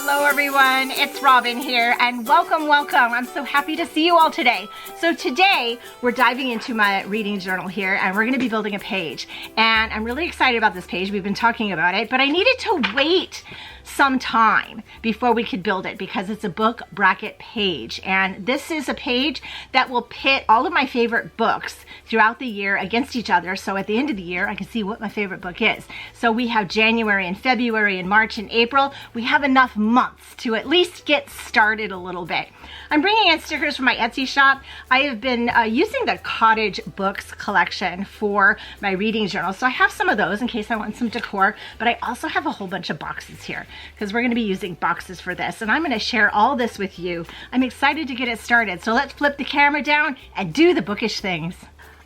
Hello everyone, it's Robin here and welcome. I'm so happy to see you all today. So today we're diving into my reading journal here and we're going to be building a page. And I'm really excited about this page. We've been talking about it, but I needed to wait some time before we could build it because it's a book bracket page. And this is a page that will pit all of my favorite books throughout the year against each other. So at the end of the year, I can see what my favorite book is. So we have January and February and March and April. We have enough months to at least get started a little bit. I'm bringing in stickers from my Etsy shop. I have been using the Cottage books collection for my reading journal. So I have some of those in case I want some decor, but I also have a whole bunch of boxes here because we're going to be using boxes for this. And I'm going to share all this with you. I'm excited to get it started. So let's flip the camera down and do the bookish things.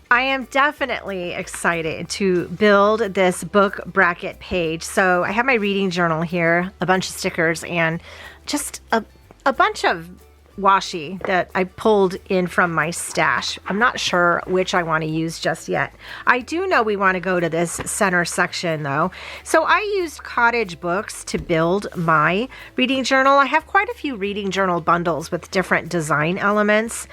I am definitely excited to build this book bracket page. So I have my reading journal here, a bunch of stickers, and just a bunch of washi that I pulled in from my stash. I'm not sure which I want to use just yet. I do know we want to go to this center section though. So I used Cottage books to build my reading journal. I have quite a few reading journal bundles with different design elements.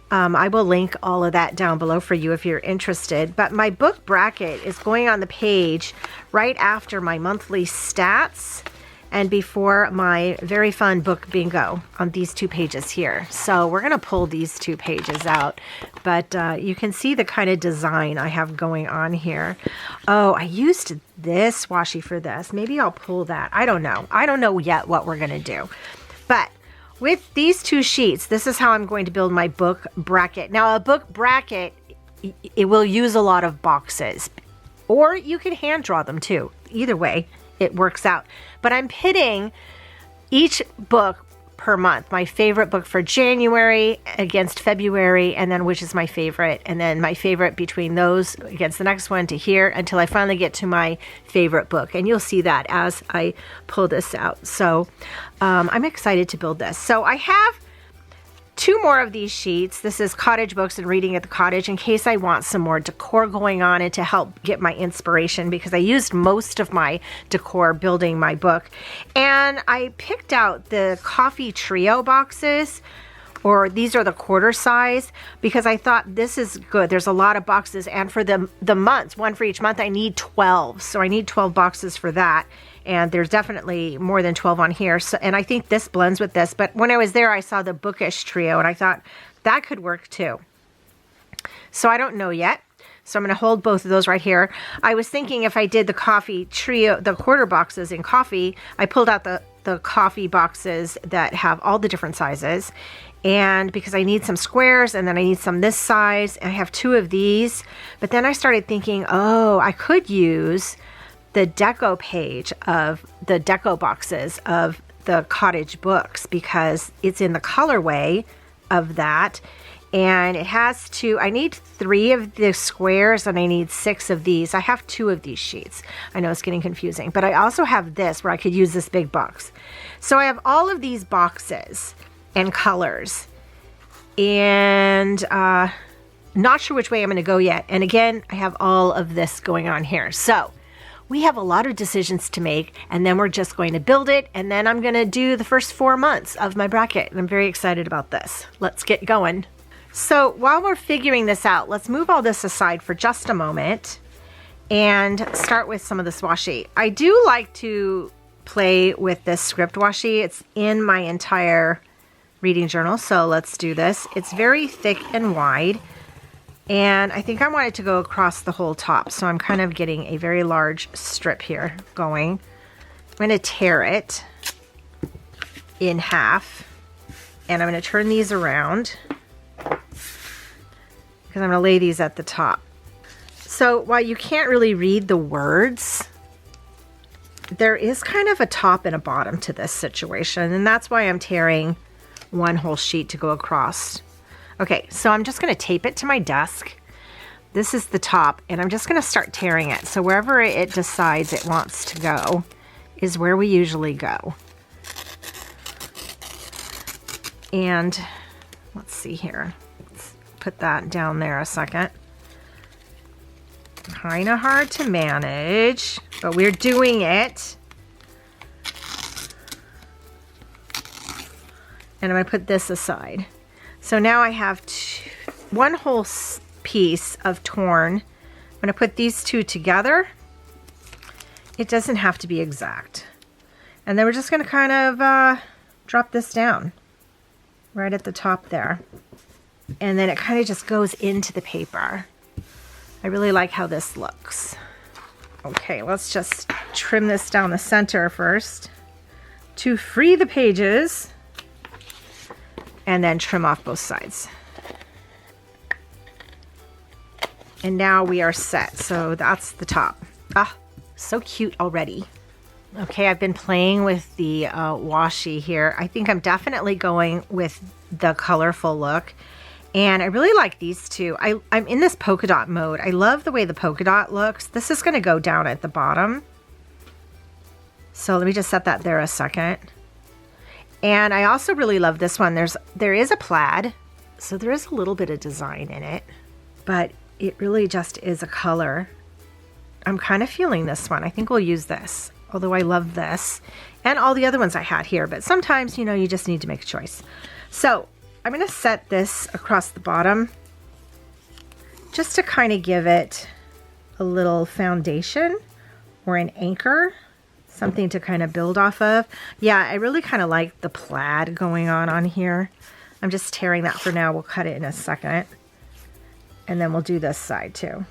I will link all of that down below for you if you're interested. But my book bracket is going on the page right after my monthly stats and before my very fun book bingo on these two pages here. So we're going to pull these two pages out. But you can see the kind of design I have going on here. Oh, I used this washi for this. Maybe I'll pull that. I don't know. I don't know yet what we're going to do. But with these two sheets, this is how I'm going to build my book bracket. Now, a book bracket, it will use a lot of boxes, or you can hand draw them too. Either way, it works out. But I'm pitting each book per month. My favorite book for January against February, and then which is my favorite, and then my favorite between those against the next one to here until I finally get to my favorite book. And you'll see that as I pull this out. So I'm excited to build this. So I have two more of these sheets. This is Cottage books and reading at the cottage in case I want some more decor going on and to help get my inspiration because I used most of my decor building my book. And I picked out the coffee trio boxes, or these are the quarter size, because I thought this is good. There's a lot of boxes, and for the months, one for each month, I need 12. So I need 12 boxes for that. And there's definitely more than 12 on here. So, and I think this blends with this. But when I was there, I saw the bookish trio, and I thought that could work too. So I don't know yet. So I'm going to hold both of those right here. I was thinking if I did the coffee trio, the quarter boxes in coffee, I pulled out the coffee boxes that have all the different sizes. And because I need some squares, and then I need some this size, and I have two of these. But then I started thinking, oh, I could use the deco page of the deco boxes of the Cottage books because it's in the colorway of that. And it has two, I need 3 of the squares and I need 6 of these. I have 2 of these sheets. I know it's getting confusing, but I also have this where I could use this big box. So I have all of these boxes and colors, and not sure which way I'm going to go yet. And again, I have all of this going on here. So we have a lot of decisions to make, and then we're just going to build it, and then I'm going to do the first 4 months of my bracket, and I'm very excited about this. Let's get going. So while we're figuring this out, let's move all this aside for just a moment and start with some of this washi. I do like to play with this script washi. It's in my entire reading journal, so let's do this. It's very thick and wide. And I think I want it to go across the whole top. So I'm kind of getting a very large strip here going. I'm going to tear it in half. And I'm going to turn these around because I'm going to lay these at the top. So while you can't really read the words, there is kind of a top and a bottom to this situation. And that's why I'm tearing one whole sheet to go across. Okay, so I'm just going to tape it to my desk. This is the top, and I'm just going to start tearing it. So wherever it decides it wants to go is where we usually go. And let's see here. Let's put that down there a second. Kind of hard to manage, but we're doing it. And I'm going to put this aside. So now I have one whole piece of torn. I'm going to put these two together. It doesn't have to be exact. And then we're just going to kind of drop this down right at the top there. And then it kind of just goes into the paper. I really like how this looks. Okay, let's just trim this down the center first to free the pages, and then trim off both sides. And now we are set. So that's the top. Ah, so cute already. Okay, I've been playing with the washi here. I think I'm definitely going with the colorful look. And I really like these two. I'm in this polka dot mode. I love the way the polka dot looks. This is going to go down at the bottom. So let me just set that there a second. And I also really love this one. There is a plaid, so there is a little bit of design in it, but it really just is a color. I'm kind of feeling this one. I think we'll use this, although I love this and all the other ones I had here, but sometimes, you know, you just need to make a choice. So I'm going to set this across the bottom just to kind of give it a little foundation or an anchor, something to kind of build off of. Yeah, I really kind of like the plaid going on here. I'm just tearing that for now. We'll cut it in a second. And then we'll do this side too.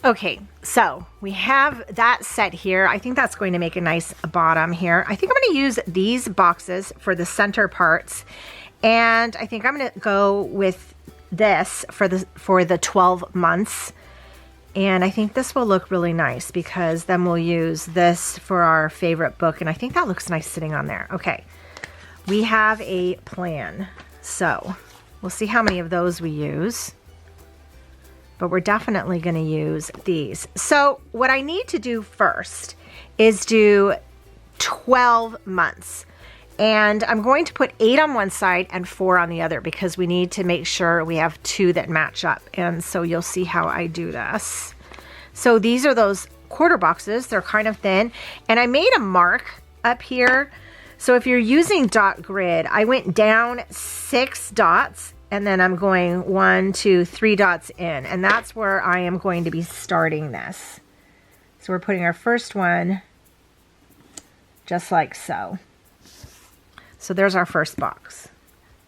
Okay, so we have that set here. I think that's going to make a nice bottom here. I think I'm going to use these boxes for the center parts. And I think I'm going to go with this for the 12 months. And I think this will look really nice because then we'll use this for our favorite book. And I think that looks nice sitting on there. Okay, we have a plan. So we'll see how many of those we use. But we're definitely going to use these. So what I need to do first is do 12 months. And I'm going to put 8 on one side and 4 on the other because we need to make sure we have 2 that match up. And so you'll see how I do this. So these are those quarter boxes. They're kind of thin. And I made a mark up here. So if you're using dot grid, I went down 6 dots and then I'm going 1, 2, 3 dots in. And that's where I am going to be starting this. So we're putting our first one just like so. So there's our first box.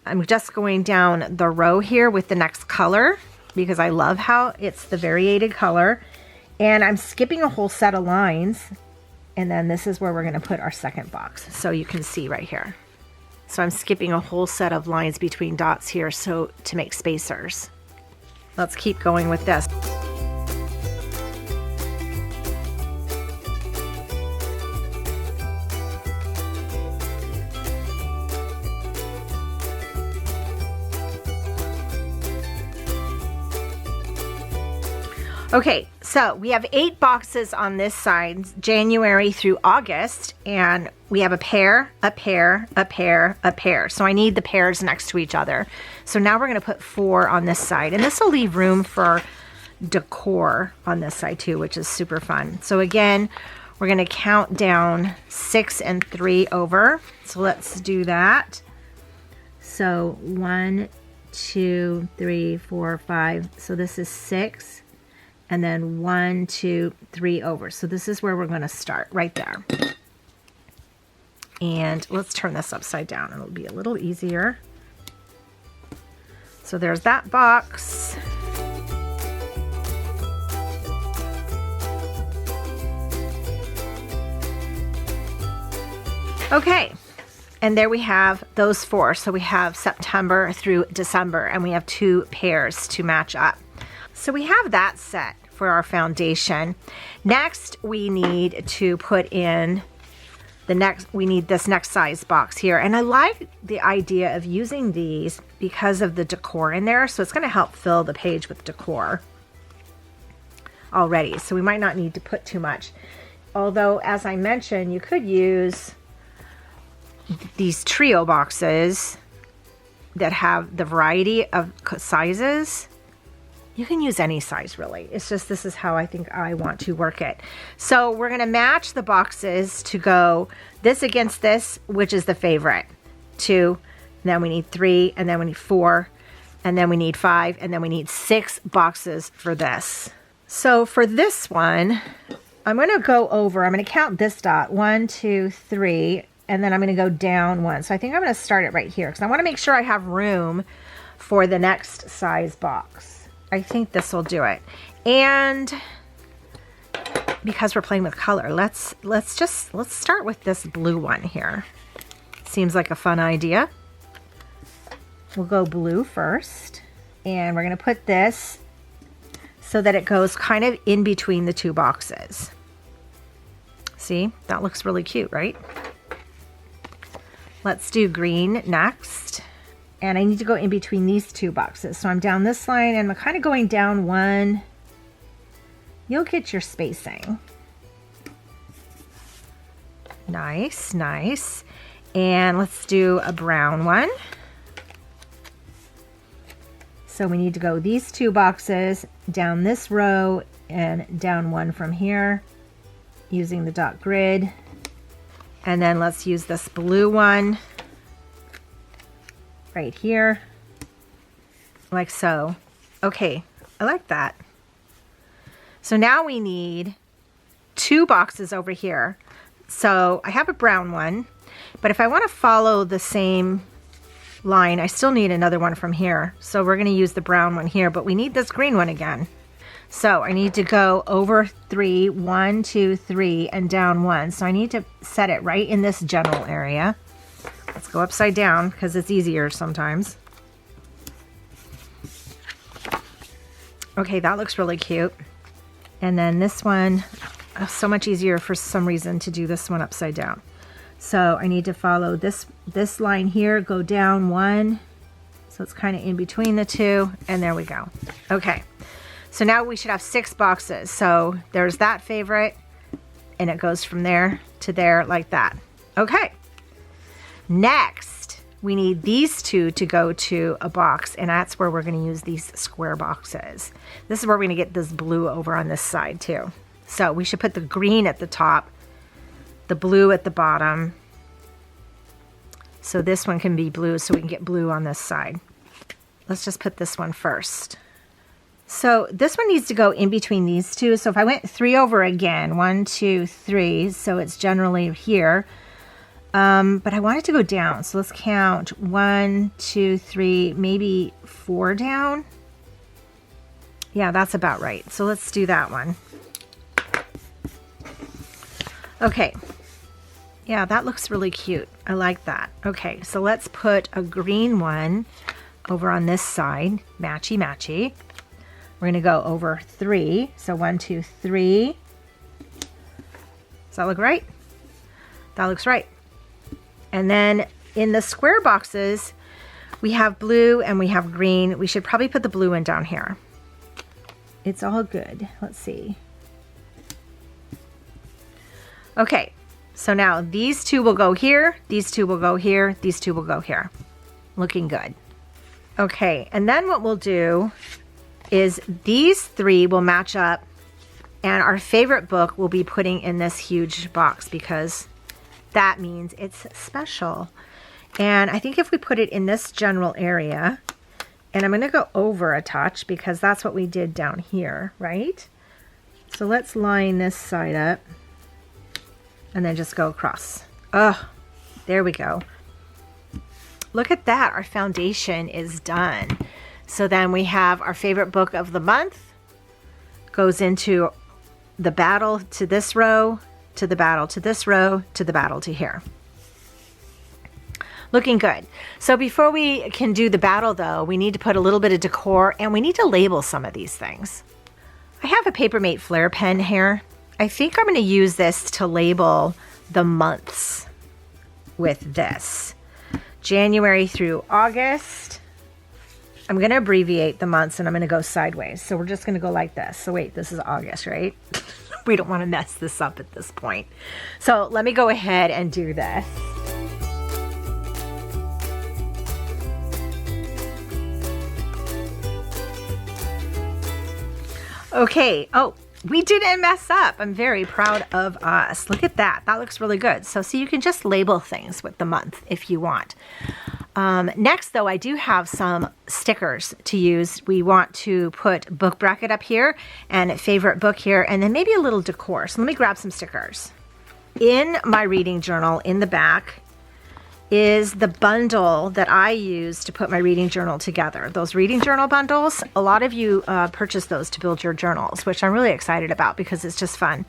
I'm just going down the row here with the next color because I love how it's the variated color. And I'm skipping a whole set of lines. And then this is where we're going to put our second box. So you can see right here. So I'm skipping a whole set of lines between dots here so to make spacers. Let's keep going with this. Okay, so we have 8 boxes on this side, January through August, and we have a pair, a pair, a pair, a pair. So I need the pairs next to each other. So now we're going to put 4 on this side, and this will leave room for decor on this side too, which is super fun. So again, we're going to count down 6 and 3 over. So let's do that. So 1, 2, 3, 4, 5. So this is 6. And then 1, 2, 3 over. So this is where we're going to start, right there. And let's turn this upside down. It'll be a little easier. So there's that box. Okay. And there we have those 4. So we have September through December, and we have 2 pairs to match up. So we have that set for our foundation. Next, we need to put in we need this next size box here. And I like the idea of using these because of the decor in there. So it's going to help fill the page with decor already. So we might not need to put too much. Although, as I mentioned, you could use these trio boxes that have the variety of sizes. You can use any size really. It's just this is how I think I want to work it. So we're going to match the boxes to go this against this, which is the favorite, to then we need 3, and then we need 4, and then we need 5, and then we need 6 boxes for this. So for this one, I'm going to go over, I'm going to count this dot, 1, 2, 3, and then I'm going to go down 1. So I think I'm going to start it right here because I want to make sure I have room for the next size box. I think this will do it. And because we're playing with color, let's start with this blue one here. Seems like a fun idea. We'll go blue first, and we're going to put this so that it goes kind of in between the 2 boxes. See, that looks really cute, right? Let's do green next. And I need to go in between these 2 boxes. So I'm down this line and I'm kind of going down 1. You'll get your spacing. Nice, nice. And let's do a brown one. So we need to go these 2 boxes, down this row, and down 1 from here, using the dot grid. And then let's use this blue one right here, like so. Okay, I like that. So now we need 2 boxes over here. So I have a brown one, but if I want to follow the same line, I still need another one from here. So we're going to use the brown one here, but we need this green one again. So I need to go over 3, 1, 2, 3, and down 1. So I need to set it right in this general area. Let's go upside down because it's easier sometimes. Okay, that looks really cute. And then this one, so much easier for some reason to do this one upside down. So I need to follow this line here, go down 1. So it's kind of in between the 2, and there we go. Okay, so now we should have 6 boxes. So there's that favorite, and it goes from there to there like that. Okay, next we need these 2 to go to a box, and that's where we're going to use these square boxes. This is where we're going to get this blue over on this side too. So we should put the green at the top, the blue at the bottom. So this one can be blue, so we can get blue on this side. Let's just put this one first. So this one needs to go in between these 2. So if I went 3 over again, 1, 2, 3, so it's generally here. But I want it to go down. So let's count 1, 2, 3, maybe 4 down. Yeah, that's about right. So let's do that one. Okay. Yeah, that looks really cute. I like that. Okay, so let's put a green one over on this side. Matchy, matchy. We're going to go over 3. So 1, 2, 3. Does that look right? That looks right. And then in the square boxes, we have blue and we have green. We should probably put the blue one down here. It's all good. Let's see. Okay, so now these 2 will go here, these 2 will go here, these 2 will go here. Looking good. Okay, and then what we'll do is these 3 will match up, and our favorite book will be putting in this huge box because that means it's special. And I think if we put it in this general area, and I'm going to go over a touch because that's what we did down here, right? So let's line this side up and then just go across. Oh, there we go. Look at that, our foundation is done. So then we have our favorite book of the month, goes into the battle to this row, to the battle to this row, to the battle to here. Looking good. So before we can do the battle though, we need to put a little bit of decor and we need to label some of these things. I have a Papermate Flair pen here. I think I'm going to use this to label the months with this. January through August. I'm going to abbreviate the months and I'm going to go sideways. So we're just going to go like this. So wait, this is August, right? We don't want to mess this up at this point. So let me go ahead and do this. Okay, oh, we didn't mess up. I'm very proud of us. Look at that. That looks really good. So see, you can just label things with the month if you want. Next, though, I do have some stickers to use. We want to put book bracket up here and favorite book here, and then maybe a little decor. So let me grab some stickers. In my reading journal, in the back, is the bundle that I use to put my reading journal together. Those reading journal bundles, a lot of you purchase those to build your journals, which I'm really excited about because it's just fun.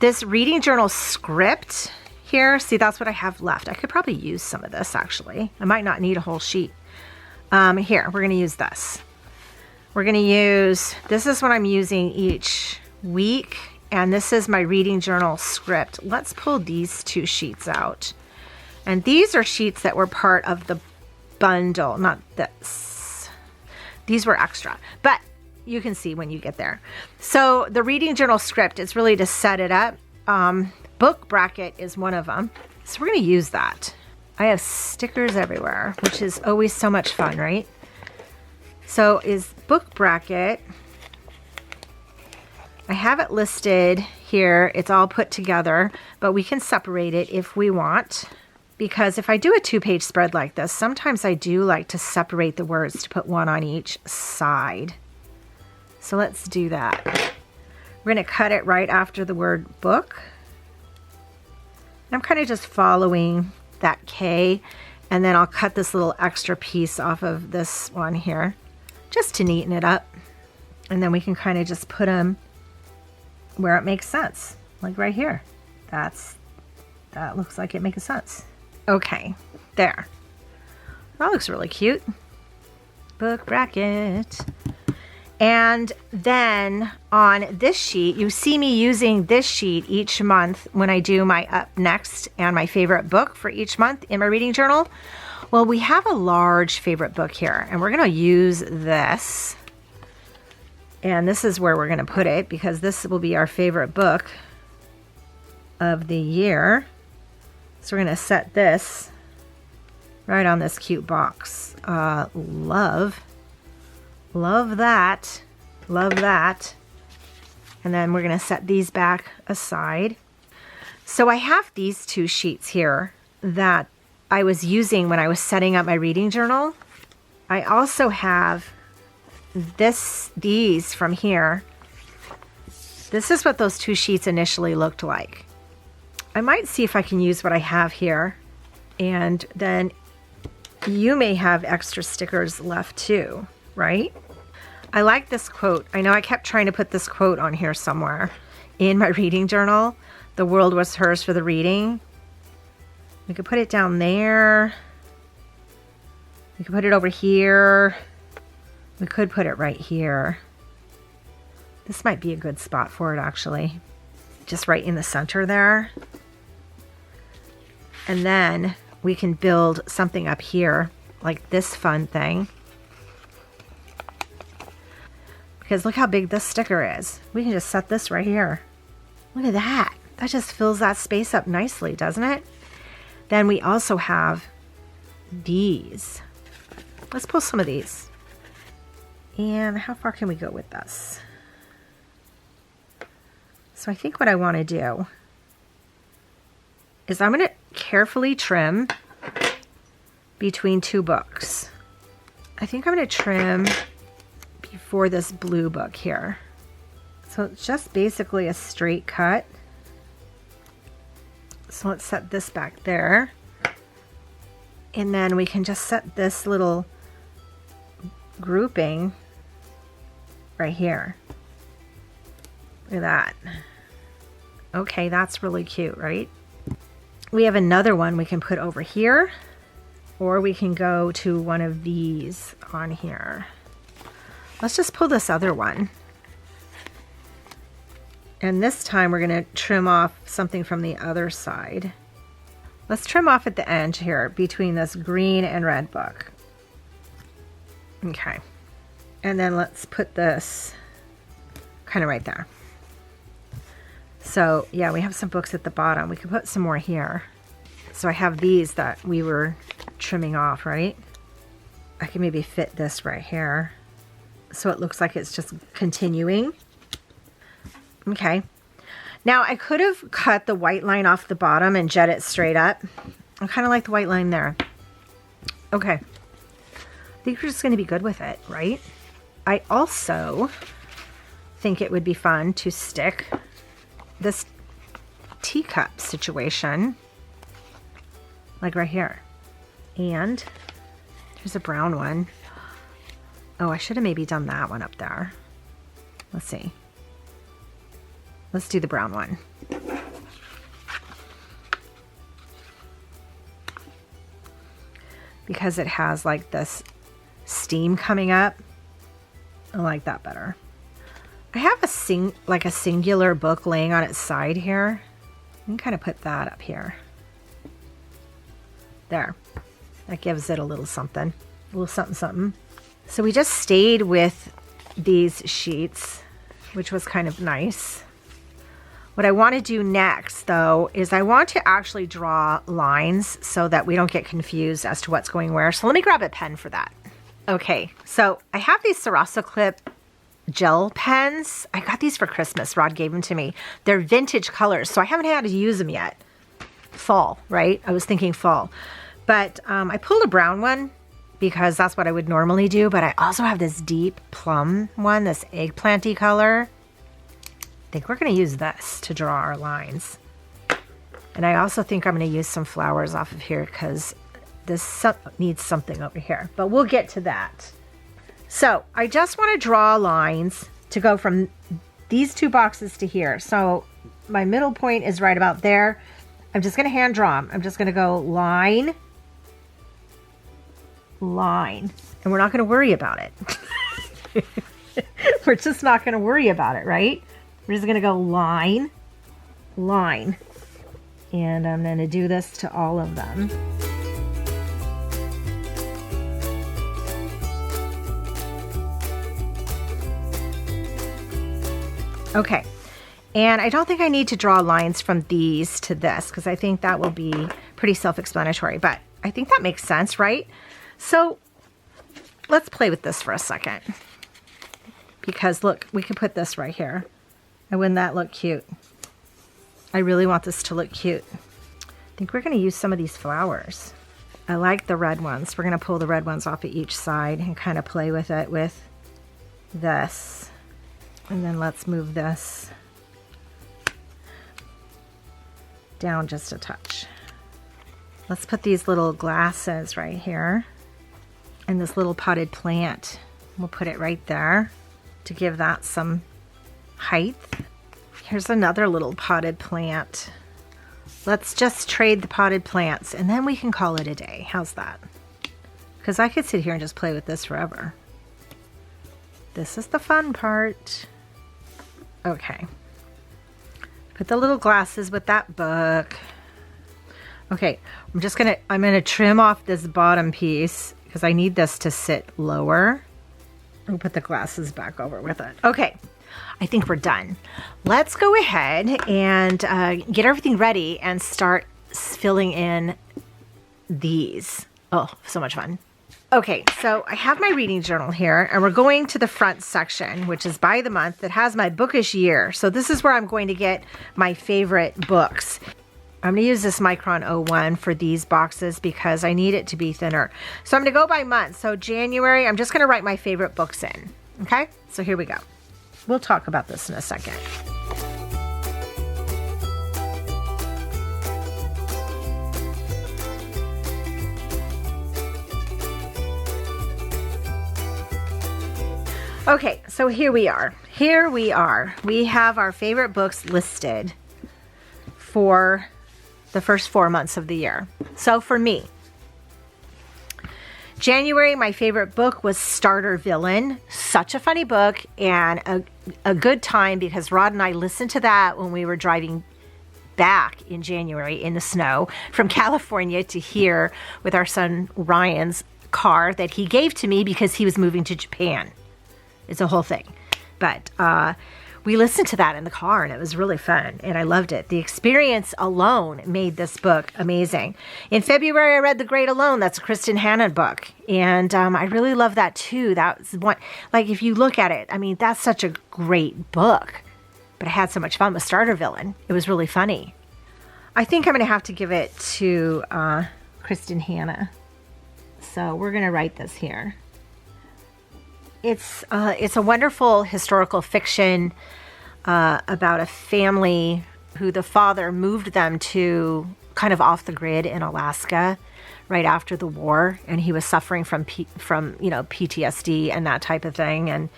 This reading journal script here, see, that's what I have left. I could probably use some of this, actually. I might not need a whole sheet. Here, we're going to use this. We're going to use, this is what I'm using each week, and this is my reading journal script. Let's pull these 2 sheets out. And these are sheets that were part of the bundle, not this. These were extra, but you can see when you get there. So the reading journal script is really to set it up. Book bracket is one of them. So we're going to use that. I have stickers everywhere, which is always so much fun, right? So is book bracket. I have it listed here. It's all put together, but we can separate it if we want. Because if I do a 2-page spread like this, sometimes I do like to separate the words to put one on each side. So let's do that. We're going to cut it right after the word book. I'm kind of just following that K, and then I'll cut this little extra piece off of this one here just to neaten it up. And then we can kind of just put them where it makes sense, like right here. That looks like it makes sense. Okay, there. That looks really cute. Book bracket. And then on this sheet, you see me using this sheet each month when I do my up next and my favorite book for each month in my reading journal. Well, we have a large favorite book here, and we're going to use this. And this is where we're going to put it because this will be our favorite book of the year. So we're going to set this right on this cute box. Love that. Love that. And then we're going to set these back aside. So I have these 2 sheets here that I was using when I was setting up my reading journal. I also have these from here. This is what those 2 sheets initially looked like. I might see if I can use what I have here, and then you may have extra stickers left too, right? I like this quote. I know I kept trying to put this quote on here somewhere in my reading journal. The world was hers for the reading. We could put it down there. We could put it over here. We could put it right here. This might be a good spot for it, actually. Just right in the center there. And then we can build something up here, like this fun thing. Because look how big this sticker is. We can just set this right here. Look at that. That just fills that space up nicely, doesn't it? Then we also have these. Let's pull some of these. And how far can we go with this? So I think what I want to do is I'm going to carefully trim between 2 books. I think I'm going to trim before this blue book here. So it's just basically a straight cut. So let's set this back there. And then we can just set this little grouping right here. Look at that. Okay, that's really cute, right? We have another one we can put over here, or we can go to one of these on here. Let's just pull this other one. And this time we're going to trim off something from the other side. Let's trim off at the end here between this green and red book. Okay. And then let's put this kind of right there. So yeah, we have some books at the bottom. We could put some more here. So I have these that we were trimming off, right? I can maybe fit this right here, so it looks like it's just continuing. Okay. Now I could have cut the white line off the bottom and jet it straight up. I kind of like the white line there. Okay. I think we're just going to be good with it, right? I also think it would be fun to stick this teacup situation like right here. And here's a brown one. Oh, I should have maybe done that one up there. Let's see. Let's do the brown one. Because it has like this steam coming up. I like that better. I have a singular book laying on its side here. I can kind of put that up here. There. That gives it a little something. A little something something. So we just stayed with these sheets, which was kind of nice. What I want to do next, though, is I want to actually draw lines so that we don't get confused as to what's going where. So let me grab a pen for that. Okay, so I have these Sarasso Clip gel pens. I got these for Christmas. Rod gave them to me. They're vintage colors, so I haven't had to use them yet. Fall, right? I was thinking fall. But I pulled a brown one because that's what I would normally do. But I also have this deep plum one, this eggplanty color. I think we're going to use this to draw our lines. And I also think I'm going to use some flowers off of here because this needs something over here. But we'll get to that. So I just want to draw lines to go from these two boxes to here. So my middle point is right about there. I'm just going to hand draw them. I'm just going to go line, line. And we're not going to worry about it. We're just not going to worry about it, right? We're just going to go line, line. And I'm going to do this to all of them. Okay. And I don't think I need to draw lines from these to this because I think that will be pretty self-explanatory. But I think that makes sense, right? So let's play with this for a second. Because look, we could put this right here. And wouldn't that look cute? I really want this to look cute. I think we're going to use some of these flowers. I like the red ones. We're going to pull the red ones off of each side and kind of play with it with this. And then let's move this down just a touch. Let's put these little glasses right here. And this little potted plant. We'll put it right there to give that some height. Here's another little potted plant. Let's just trade the potted plants and then we can call it a day. How's that? Because I could sit here and just play with this forever. This is the fun part. Okay. Put the little glasses with that book. Okay, I'm gonna trim off this bottom piece because I need this to sit lower. We'll put the glasses back over with it. Okay, I think we're done. Let's go ahead and get everything ready and start filling in these. Oh, so much fun. Okay, so I have my reading journal here, and we're going to the front section, which is by the month. That has my bookish year. So this is where I'm going to get my favorite books. I'm going to use this Micron 01 for these boxes because I need it to be thinner. So I'm going to go by month. So January, I'm just going to write my favorite books in. Okay, so here we go. We'll talk about this in a second. Okay, so here we are. Here we are. We have our favorite books listed for the first 4 months of the year. So for me, January, my favorite book was Starter Villain. Such a funny book and a good time because Rod and I listened to that when we were driving back in January in the snow from California to here with our son Ryan's car that he gave to me because he was moving to Japan. It's a whole thing. But we listened to that in the car and it was really fun and I loved it. The experience alone made this book amazing. In February, I read The Great Alone. That's a Kristen Hanna book. And I really love that too. That was one, like if you look at it, I mean, that's such a great book. But I had so much fun with Starter Villain. It was really funny. I think I'm going to have to give it to Kristen Hanna. So we're going to write this here. It's a wonderful historical fiction about a family who the father moved them to kind of off the grid in Alaska right after the war, and he was suffering from PTSD and that type of thing, and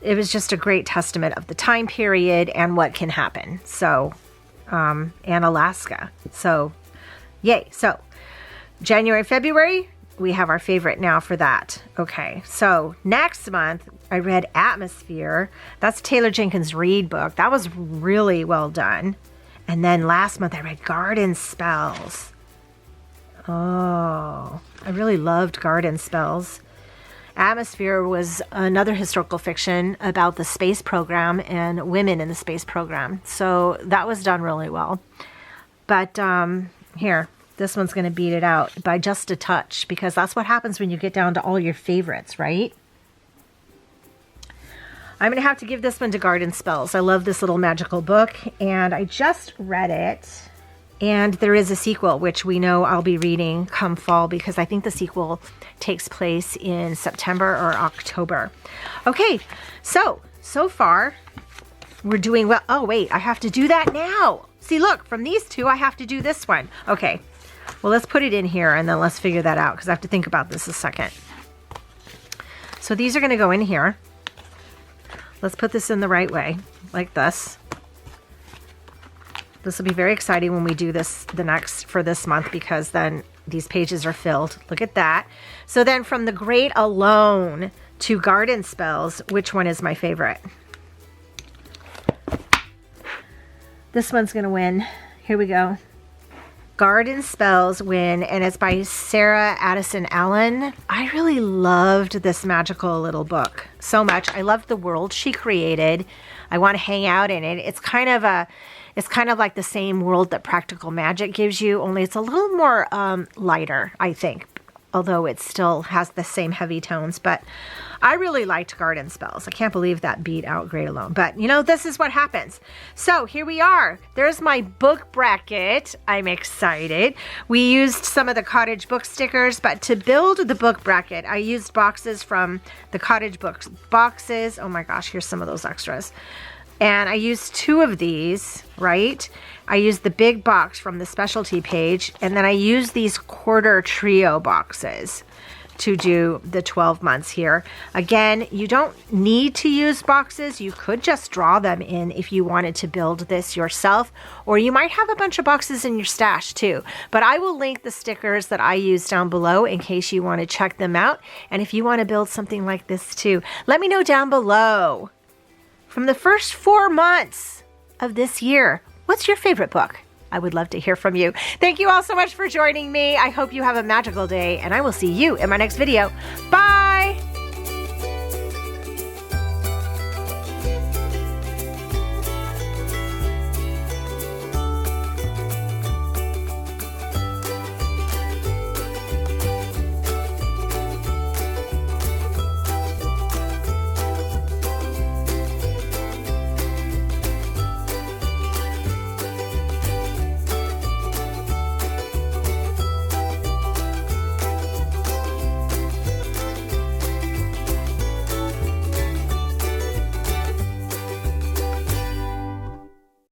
it was just a great testament of the time period and what can happen. So and Alaska. So yay. So January, February, we have our favorite now for that. Okay, so next month I read Atmosphere. That's Taylor Jenkins Reid book. That was really well done. And then last month I read Garden Spells. Oh, I really loved Garden Spells. Atmosphere was another historical fiction about the space program and women in the space program. So that was done really well. But here, this one's going to beat it out by just a touch, because that's what happens when you get down to all your favorites, right? I'm going to have to give this one to Garden Spells. I love this little magical book, and I just read it. And there is a sequel, which we know I'll be reading come fall, because I think the sequel takes place in September or October. Okay, so far we're doing well. Oh, wait, I have to do that now. See, look, from these two, I have to do this one. Okay, well, let's put it in here, and then let's figure that out, because I have to think about this a second. So these are going to go in here. Let's put this in the right way, like this. This will be very exciting when we do this for this month, because then these pages are filled. Look at that. So then from The Great Alone to Garden Spells, which one is my favorite? This one's going to win. Here we go. Garden Spells win, and it's by Sarah Addison Allen. I really loved this magical little book so much. I loved the world she created. I want to hang out in it. It's kind of like the same world that Practical Magic gives you, only it's a little more lighter, I think, although it still has the same heavy tones. But I really liked Garden Spells. I can't believe that beat out Great Alone. But, you know, this is what happens. So here we are. There's my book bracket. I'm excited. We used some of the Cottage book stickers, but to build the book bracket, I used boxes from the Cottage books boxes. Oh my gosh, here's some of those extras. And I used 2 of these, right? I used the big box from the specialty page, and then I used these quarter trio boxes to do the 12 months here. Again, you don't need to use boxes. You could just draw them in if you wanted to build this yourself, or you might have a bunch of boxes in your stash too. But I will link the stickers that I use down below in case you want to check them out. And if you want to build something like this too, let me know down below. From the first 4 months of this year, what's your favorite book? I would love to hear from you. Thank you all so much for joining me. I hope you have a magical day, and I will see you in my next video. Bye!